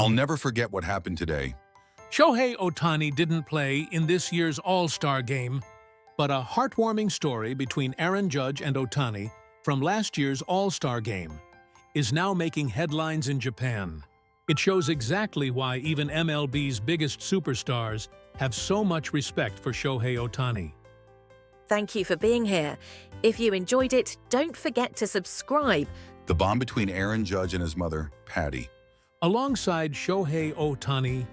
I'll never forget what happened today. Shohei Ohtani didn't play in this year's All-Star game, but a heartwarming story between Aaron Judge and Ohtani from last year's All-Star game is now making headlines in Japan. It shows exactly why even MLB's biggest superstars have so much respect for Shohei Ohtani. Thank you for being here. If you enjoyed it, don't forget to subscribe. The bond between Aaron Judge and his mother, Patty. Alongside Shohei Ohtani,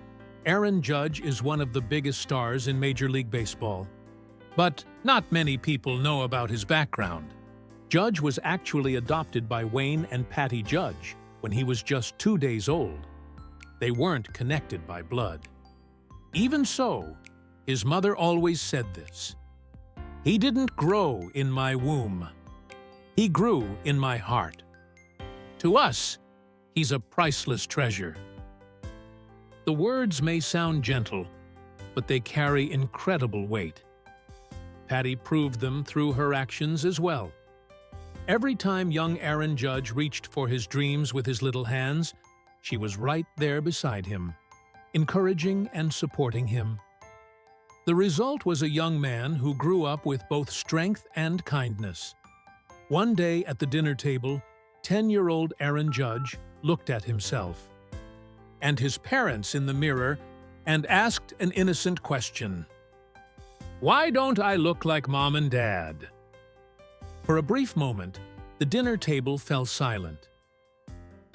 Aaron Judge is one of the biggest stars in Major League Baseball. But not many people know about his background. Judge was actually adopted by Wayne and Patty Judge when he was just 2 days old. They weren't connected by blood. Even so, his mother always said this: "He didn't grow in my womb. He grew in my heart." To us, he's a priceless treasure. The words may sound gentle, but they carry incredible weight. Patty proved them through her actions as well. Every time young Aaron Judge reached for his dreams with his little hands, she was right there beside him, encouraging and supporting him. The result was a young man who grew up with both strength and kindness. One day at the dinner table, 10-year-old Aaron Judge looked at himself and his parents in the mirror and asked an innocent question: "Why don't I look like Mom and Dad?" For a brief moment, the dinner table fell silent.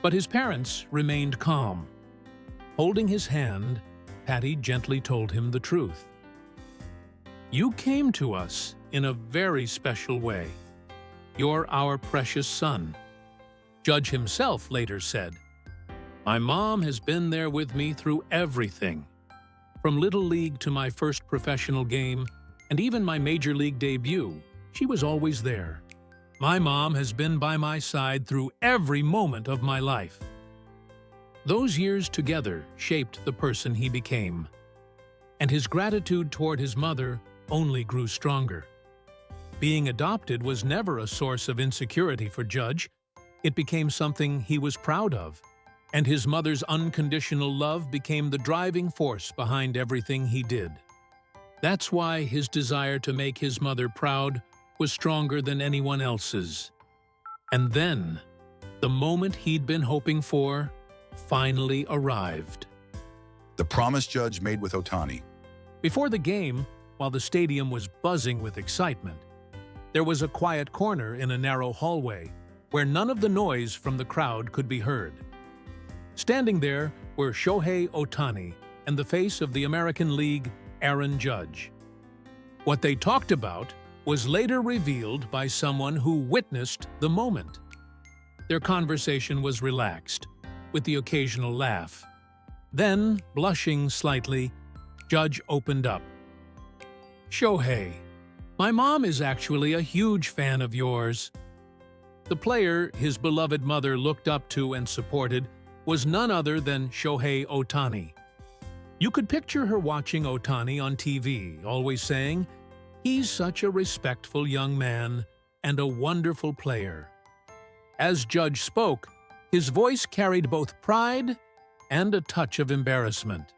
But his parents remained calm. Holding his hand, Patty gently told him the truth. "You came to us in a very special way. You're our precious son." Judge himself later said, "My mom has been there with me through everything. From Little League to my first professional game, and even my Major League debut, she was always there. My mom has been by my side through every moment of my life." Those years together shaped the person he became, and his gratitude toward his mother only grew stronger. Being adopted was never a source of insecurity for Judge. It became something he was proud of, and his mother's unconditional love became the driving force behind everything he did. That's why his desire to make his mother proud was stronger than anyone else's. And then, the moment he'd been hoping for finally arrived. The promise Judge made with Ohtani. Before the game, while the stadium was buzzing with excitement, there was a quiet corner in a narrow hallway where none of the noise from the crowd could be heard. Standing there were Shohei Ohtani and the face of the American League, Aaron Judge. What they talked about was later revealed by someone who witnessed the moment. Their conversation was relaxed, with the occasional laugh. Then, blushing slightly, Judge opened up. "Shohei, my mom is actually a huge fan of yours." The player his beloved mother looked up to and supported was none other than Shohei Ohtani. You could picture her watching Ohtani on TV, always saying, "He's such a respectful young man and a wonderful player." As Judge spoke, his voice carried both pride and a touch of embarrassment.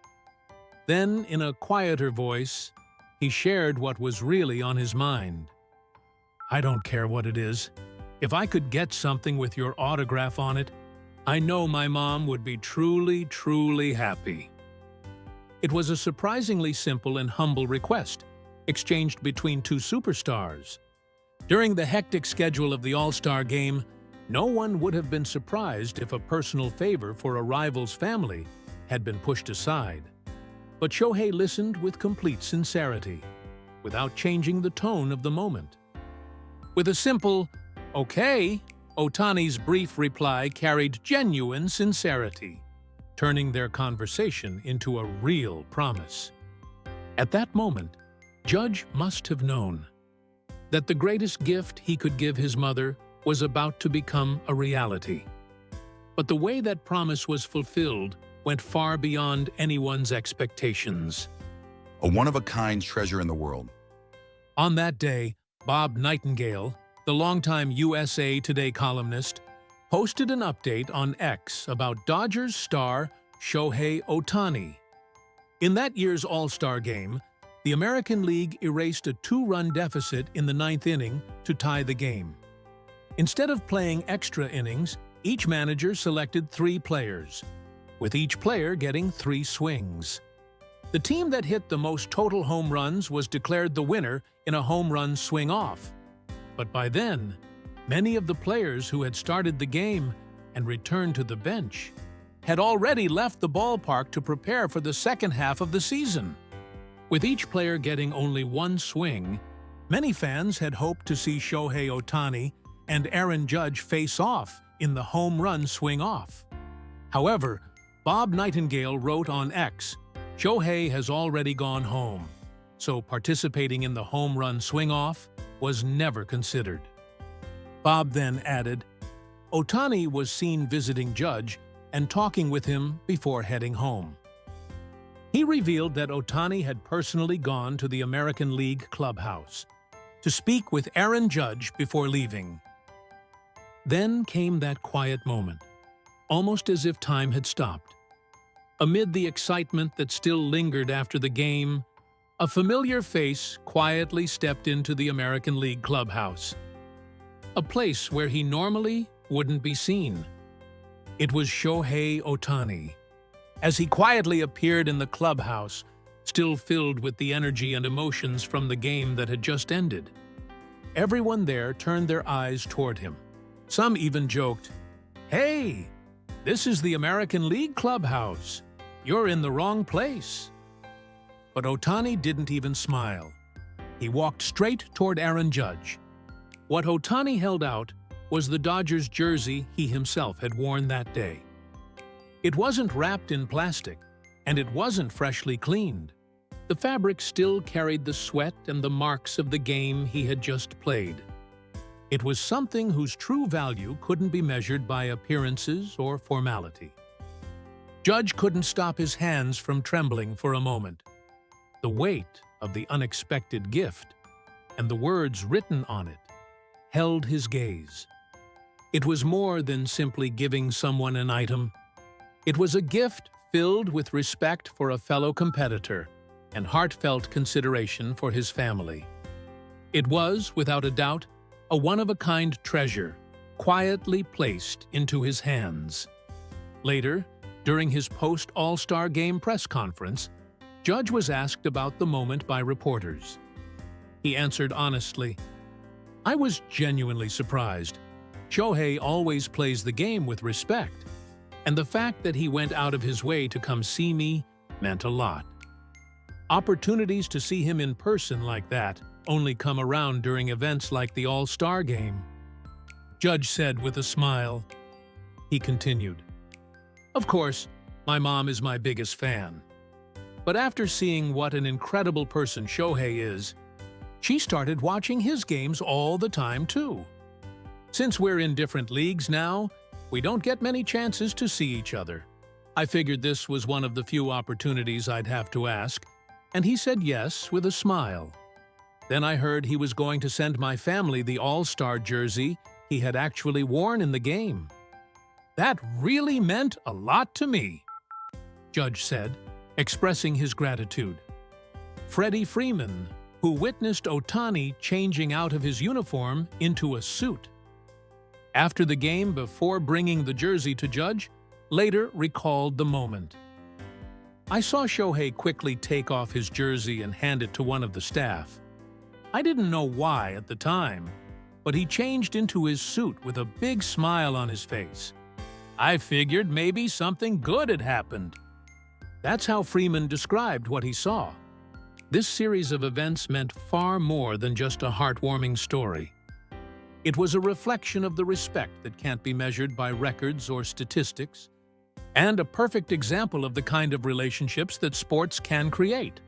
Then, in a quieter voice, he shared what was really on his mind. "I don't care what it is. If I could get something with your autograph on it, I know my mom would be truly, truly happy." It was a surprisingly simple and humble request, exchanged between two superstars. During the hectic schedule of the All-Star game, no one would have been surprised if a personal favor for a rival's family had been pushed aside. But Shohei listened with complete sincerity, without changing the tone of the moment. With a simple, "Okay," Ohtani's brief reply carried genuine sincerity, turning their conversation into a real promise. At that moment, Judge must have known that the greatest gift he could give his mother was about to become a reality. But the way that promise was fulfilled went far beyond anyone's expectations. A one-of-a-kind treasure in the world. On that day, Bob Nightingale, the longtime USA Today columnist, posted an update on X about Dodgers star Shohei Ohtani. In that year's All-Star game, the American League erased a 2-run deficit in the 9th inning to tie the game. Instead of playing extra innings, each manager selected 3 players, with each player getting 3 swings. The team that hit the most total home runs was declared the winner in a home run swing-off. But by then, many of the players who had started the game and returned to the bench had already left the ballpark to prepare for the second half of the season. With each player getting only 1 swing, many fans had hoped to see Shohei Ohtani and Aaron Judge face off in the home run swing-off. However, Bob Nightingale wrote on X, "Shohei has already gone home," so participating in the home run swing-off was never considered. Bob then added, Ohtani was seen visiting Judge and talking with him before heading home. He revealed that Ohtani had personally gone to the American League clubhouse to speak with Aaron Judge before leaving. Then came that quiet moment, almost as if time had stopped. Amid the excitement that still lingered after the game, a familiar face quietly stepped into the American League clubhouse, a place where he normally wouldn't be seen. It was Shohei Ohtani. As he quietly appeared in the clubhouse, still filled with the energy and emotions from the game that had just ended, everyone there turned their eyes toward him. Some even joked, "Hey, this is the American League clubhouse. You're in the wrong place." But Ohtani didn't even smile. He walked straight toward Aaron Judge. What Ohtani held out was the Dodgers jersey he himself had worn that day. It wasn't wrapped in plastic, and it wasn't freshly cleaned. The fabric still carried the sweat and the marks of the game he had just played. It was something whose true value couldn't be measured by appearances or formality. Judge couldn't stop his hands from trembling for a moment. The weight of the unexpected gift and the words written on it held his gaze. It was more than simply giving someone an item. It was a gift filled with respect for a fellow competitor and heartfelt consideration for his family. It was, without a doubt, a one-of-a-kind treasure, quietly placed into his hands. Later, during his post-All-Star Game press conference, Judge was asked about the moment by reporters. He answered honestly, "I was genuinely surprised. Shohei always plays the game with respect, and the fact that he went out of his way to come see me meant a lot. Opportunities to see him in person like that only come around during events like the All-Star Game," Judge said with a smile. He continued, "Of course, my mom is my biggest fan. But after seeing what an incredible person Shohei is, she started watching his games all the time too. Since we're in different leagues now, we don't get many chances to see each other. I figured this was one of the few opportunities I'd have to ask, and he said yes with a smile. Then I heard he was going to send my family the All-Star jersey he had actually worn in the game. That really meant a lot to me," Judge said, expressing his gratitude. Freddie Freeman, who witnessed Ohtani changing out of his uniform into a suit after the game before bringing the jersey to Judge, later recalled the moment. "I saw Shohei quickly take off his jersey and hand it to one of the staff. I didn't know why at the time, but he changed into his suit with a big smile on his face. I figured maybe something good had happened." That's how Freeman described what he saw. This series of events meant far more than just a heartwarming story. It was a reflection of the respect that can't be measured by records or statistics, and a perfect example of the kind of relationships that sports can create.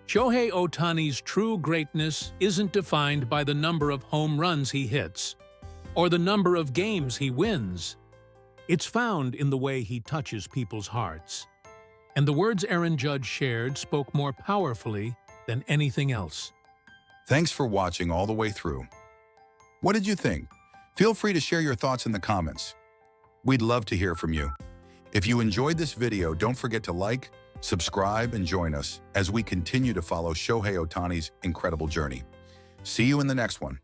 Shohei Ohtani's true greatness isn't defined by the number of home runs he hits or the number of games he wins. It's found in the way he touches people's hearts. And the words Aaron Judge shared spoke more powerfully than anything else. Thanks for watching all the way through. What did you think? Feel free to share your thoughts in the comments. We'd love to hear from you. If you enjoyed this video, don't forget to like, subscribe, and join us as we continue to follow Shohei Ohtani's incredible journey. See you in the next one.